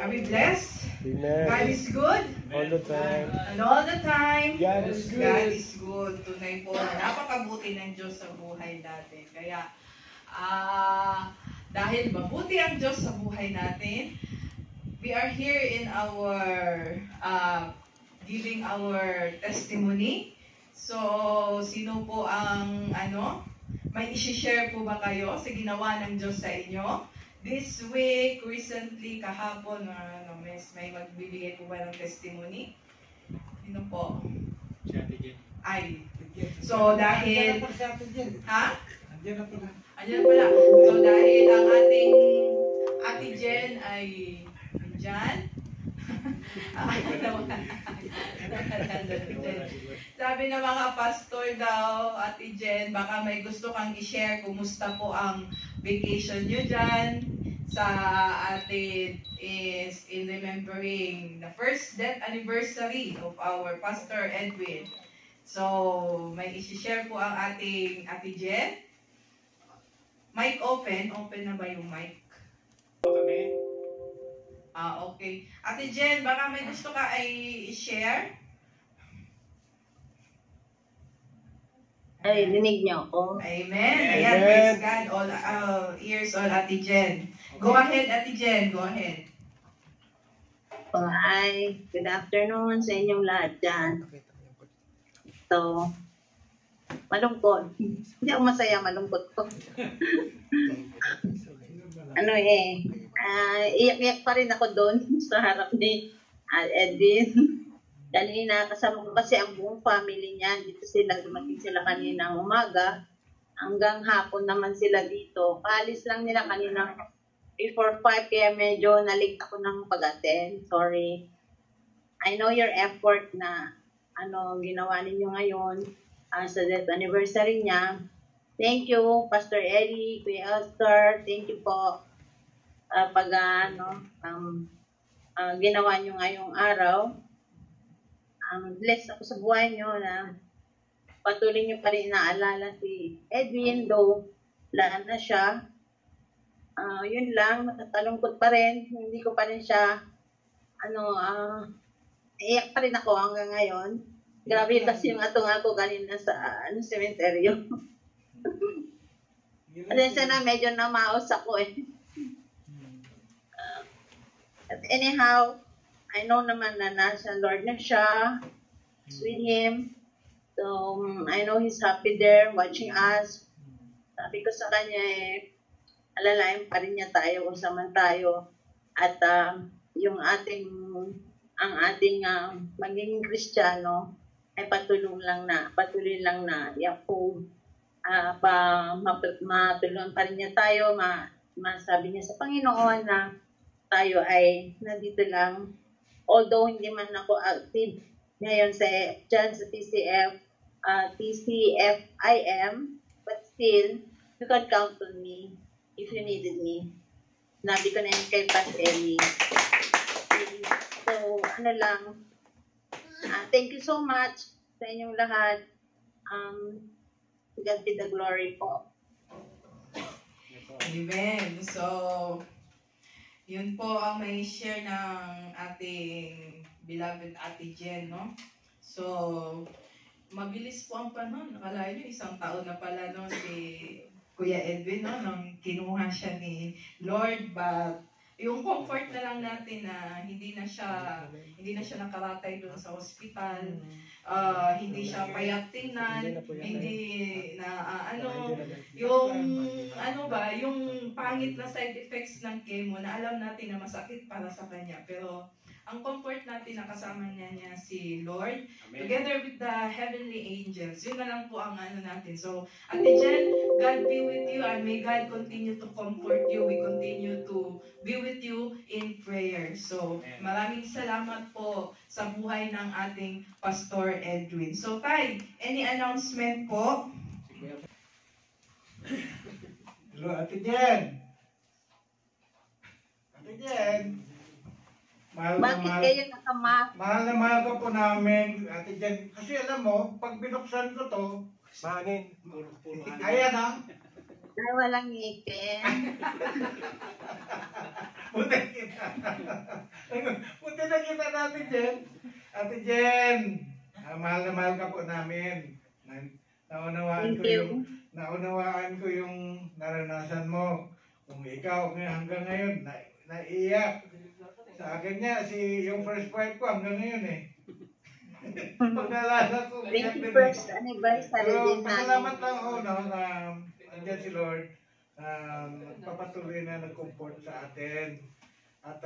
Are we blessed? Amen. God is good? All the time. And all the time, God is good. God is good. Tunay po na napakabuti ng Diyos sa buhay natin. Kaya, dahil mabuti ang Diyos sa buhay natin, we are here in our giving our testimony. So, sino po ang may isi-share po ba kayo sa ginawa ng Diyos sa inyo? This week, recently, kahapon, may magbibigay po ba ng testimony? Sino po? Si Ate Jen. Ay. So, dahil... Ha? Andiyan na pala. Andiyan pala. So, dahil ang ating Ate Jen ay andyan. Sabi ng mga pastor daw, Ate Jen, baka may gusto kang i-share kumusta po ang vacation nyo dyan sa atin is in remembering the first death anniversary of our Pastor Edwin. So, may i-share po ang ating Ate Jen. Mic open. Open na ba yung mic? Kami. Okay. Ate Jen, baka may gusto ka ay i-share? Ay, dinig niyo ako. Amen. Ayan, praise God. All ears, all Ate Jen. Go ahead, Ate Jen. Go ahead. Hi, good afternoon sa inyong lahat dyan. So, malungkot. Hindi ako masaya, malungkot ko. Iyak-iyak pa rin ako doon sa harap ni Edwin. Kanina, kasama ko kasi ang buong family niya. Dito sila, dumating sila kanina umaga. Hanggang hapon naman sila dito. Paalis lang nila kanina before 5, kaya medyo na-late ako ng pag-attend. Sorry. I know your effort na ginawa ninyo ngayon sa death anniversary niya. Thank you, Pastor Eddie, Kuya Oscar. Thank you po ginawa nyo ngayong araw. Blessed ako sa buhay nyo na patuloy nyo pa rin naalala si Edwin, though wala na siya. Yun lang, natatalungkot pa rin. Hindi ko pa rin siya, iyak pa rin ako hanggang ngayon. Grabe kasi yung atong ako kanina sa sementeryo. Kasi na medyo namaos ako eh. But anyhow, I know naman na nasa Lord na siya. It's with Him. So, I know He's happy there watching us. Sabi ko sa Kanya alalayan pa rin niya tayo kung saan tayo. At ang ating maging Kristiyano ay patuloy lang na i-uphold. Matulungan pa rin niya tayo. Masabi niya sa Panginoon na tayo ay nandito lang. Although hindi man ako active ngayon sa TCFIM, but still, you can count on me if you needed me. Nabi ko na yun kay Pastor Ellie. So, thank you so much sa inyong lahat. God be the glory po. Amen. So, yun po ang may share ng ating beloved Ate Jen, no? So, mabilis po ang panahon. Akala nyo, 1 taon na pala, no, si Kuya Edwin, no, nung kinuha siya ni Lord, but yung comfort na lang natin na hindi na siya nakaratay doon sa hospital, hindi siya payat tingnan, yung pangit na side effects ng chemo na alam natin na masakit para sa kanya, pero ang comfort natin na kasama niya si Lord, Amen, together with the heavenly angels. Yun na lang po ang natin. So, Ate Jen, God be with you and may God continue to comfort you. We continue to be with you in prayer. So, maraming salamat po sa buhay ng ating Pastor Edwin. So, Tay, any announcement po? Hello, Ate Jen. Ate Jen. Bakit kayo nakamask? Mahal na mahal ka po namin, Ate Jen. Kasi alam mo, pag binuksan ko to, Mahangin. puro ayan ha. Ay, walang ngipin. Buti kita. Ate Jen. Ate Jen, mahal na mahal ka po namin. Naunawaan Thank ko you. naunawaan ko yung naranasan mo. Kung ikaw hanggang ngayon, naiyak. Sa akin niya, yung first wife ko hanggang ngayon eh. Pag naalala ko, umiyak din eh. 21st anniversary Pero din pasalamat namin. lang ako, no, na andyan si Lord, papatuloy na nag-comfort sa atin. At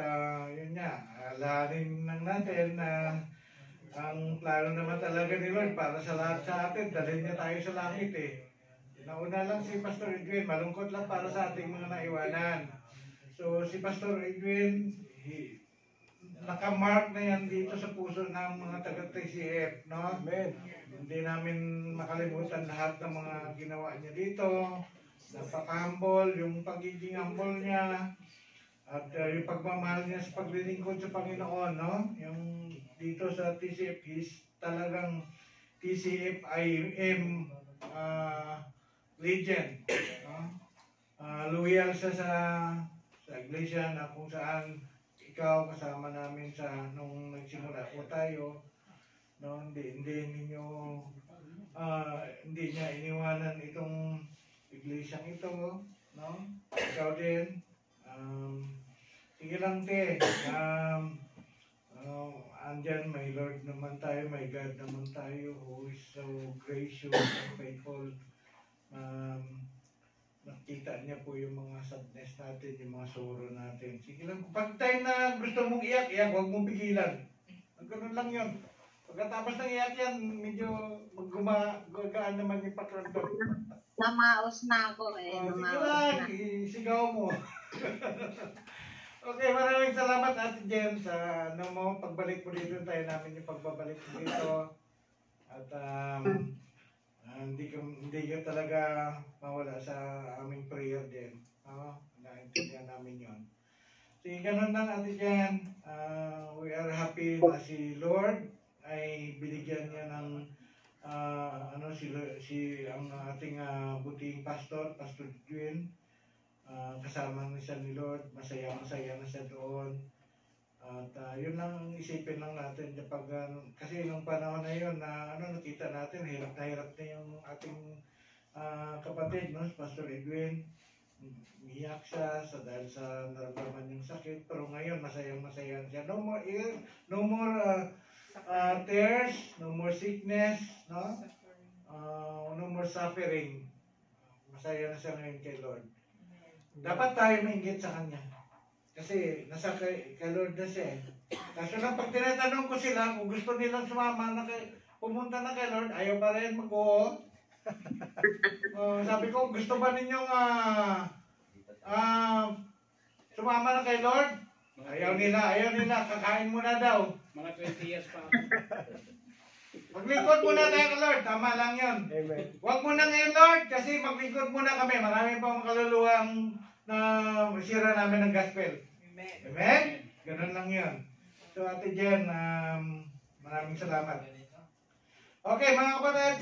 yun nga, alahanin lang natin na ang plano naman talaga ni Lord para sa lahat sa atin, dalhin niya tayo sa langit eh. Nauna lang si Pastor Edwin, malungkot lang para sa ating mga naiwanan. So si Pastor Edwin, nakamark na yan dito sa puso ng mga taga-TCF, no? Amen. Hindi namin makalimutan lahat ng mga ginawa niya dito. Napaka-humble, yung pagiging humble niya, at yung pagmamahal niya sa paglilingkod sa Panginoon, no? Yung dito sa TCF is talagang TCF IM legend, no? Loyal siya sa iglesia na kung saan ikaw kasama namin sa nung nagsimula po tayo, no? Hindi niya iniwanan itong iglesyang ito, no? Ikaw din, sige lang te, andyan may Lord naman tayo, may God naman tayo who is so gracious and faithful. Nakita niya po yung mga sadness natin, yung mga sorrow natin. Sige lang, pag time na gusto mong iyak, huwag mong pigilan. Ganun lang yun. Pagkatapos ng iyak yan, medyo gumagaan naman yung pakiramdam. Namaos na ako eh. Sige Namaos lang, na. isigaw mo. Okay, maraming salamat Ate Jen sa pagbalik mo dito, tayo namin yung pagbabalik mo dito. At hindi ka talaga mawala sa aming prayer din. Naintindihan namin yun. Sige, ganun lang Ate Jen. We are happy na si Lord ay binigyan niya ng ang ating buting pastor, Pastor Edwin. Kasama na siya ni Lord, masaya na siya doon. At yun lang ang isipin lang natin kasi nung panahon na yun na nakita natin, hirap na yung ating kapatid, no? Pastor Edwin, umiyak siya dahil sa naramdaman yung sakit, pero ngayon masaya siya. No more tears, no more sickness, no? No more suffering. Masaya na siya ngayon kay Lord. Dapat tayo mainggit sa Kanya. Kasi nasa kay Lord na siya eh. Kaso lang pag tinatanong ko sila kung gusto nilang sumama pumunta na kay Lord, ayaw pa rin mag-oo. Sabi ko, gusto ba ninyong sumama na kay Lord? Ayaw nila, kakain muna daw. Mga 20 years pa. Maglingkod muna tayo kay Lord, tama lang yun. Amen. Huwag muna ngayon Lord, kasi maglingkod muna kami. Marami pa mga kaluluwang na sira namin ng gospel. Amen. Amen? Ganun lang yun. So Ate Jen, maraming salamat. Okay mga kapatid,